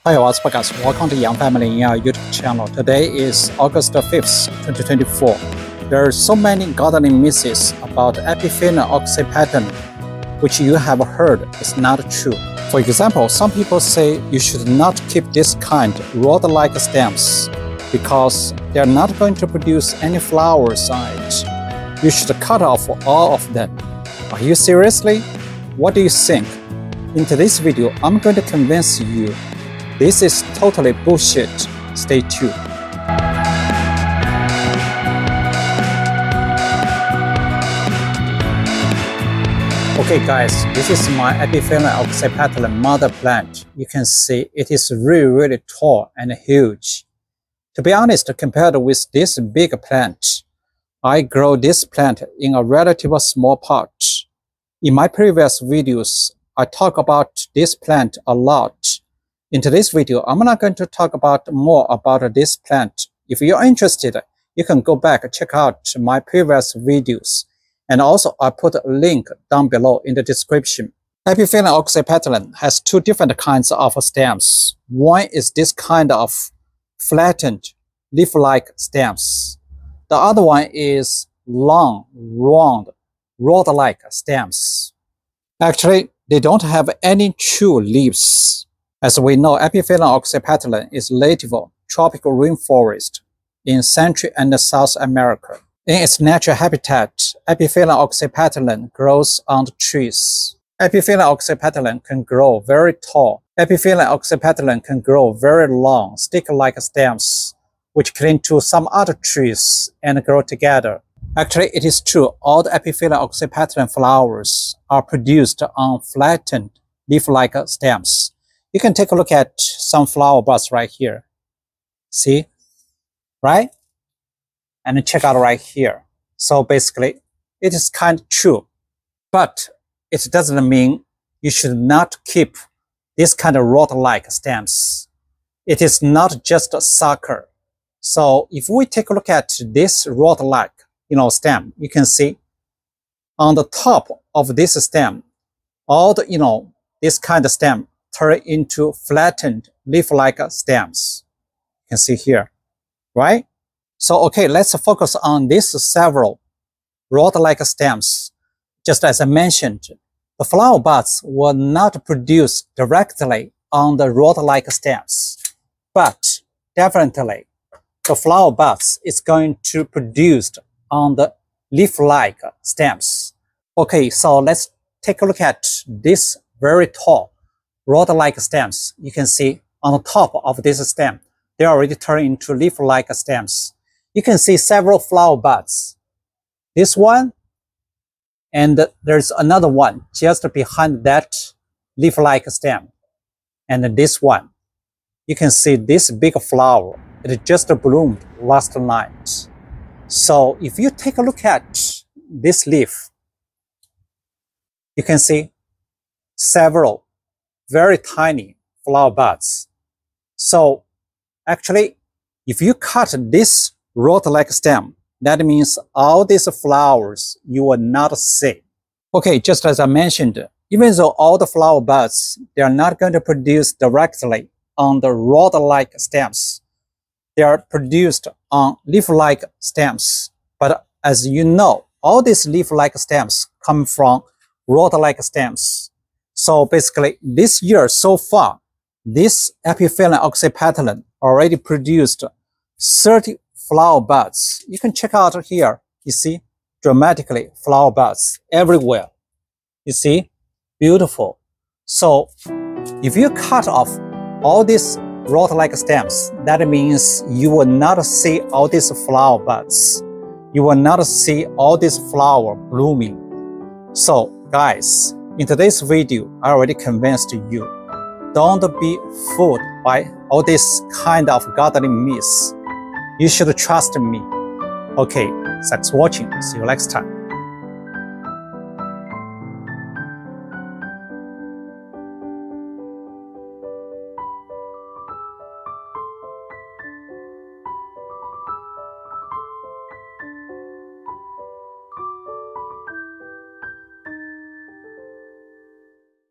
Hi, what's up guys? Welcome to Young Family in our YouTube channel. Today is August 5th, 2024. There are so many gardening myths about Epiphyllum Oxypetalum, which you have heard is not true. For example, some people say you should not keep this kind rod-like stems because they are not going to produce any flowers on it. You should cut off all of them. Are you seriously? What do you think? In today's video, I'm going to convince you this is totally bullshit. Stay tuned. Okay guys, this is my Epiphyllum Oxypetalum mother plant. You can see it is really tall and huge. To be honest, compared with this big plant, I grow this plant in a relatively small pot. In my previous videos, I talk about this plant a lot. In today's video, I'm not going to talk more about this plant. If you're interested, you can go back and check out my previous videos. And also, I put a link down below in the description. Epiphyllum Oxypetalum has two different kinds of stems. One is this kind of flattened, leaf-like stems. The other one is long, round, rod-like stems. Actually, they don't have any true leaves. As we know, Epiphyllum Oxypetalum is native tropical rainforest in Central and South America. In its natural habitat, Epiphyllum Oxypetalum grows on the trees. Epiphyllum Oxypetalum can grow very tall. Epiphyllum Oxypetalum can grow very long, stick-like stems, which cling to some other trees and grow together. Actually, it is true, all the Epiphyllum Oxypetalum flowers are produced on flattened, leaf-like stems. You can take a look at some flower buds right here. See? Right? And check out right here. So basically, it is kind of true. But it doesn't mean you should not keep this kind of rod-like stems. It is not just a sucker. So if we take a look at this rod-like, stem, you can see on the top of this stem, all the, this kind of stem turn into flattened leaf-like stems. You can see here, right? So, okay, let's focus on these several rod-like stems. Just as I mentioned, the flower buds will not produce directly on the rod-like stems, but definitely the flower buds is going to produce on the leaf-like stems. Okay, so let's take a look at this very tall rod-like stems. You can see on the top of this stem, they already turn into leaf-like stems. You can see several flower buds. This one, and there's another one just behind that leaf-like stem. And this one, you can see this big flower. It just bloomed last night. So if you take a look at this leaf, you can see several very tiny flower buds. So actually, if you cut this rod-like stem, that means all these flowers you will not see. Okay, just as I mentioned, even though all the flower buds, they are not going to produce directly on the rod-like stems. They are produced on leaf-like stems. But as you know, all these leaf-like stems come from rod-like stems. So basically, this year so far, this Epiphyllum Oxypetalum already produced 30 flower buds. You can check out here, you see, dramatically flower buds everywhere. You see, beautiful. So if you cut off all these rod-like stems, that means you will not see all these flower buds. You will not see all this flower blooming. So guys, in today's video, I already convinced you. Don't be fooled by all this kind of gardening myths. You should trust me. Okay, thanks for watching. See you next time.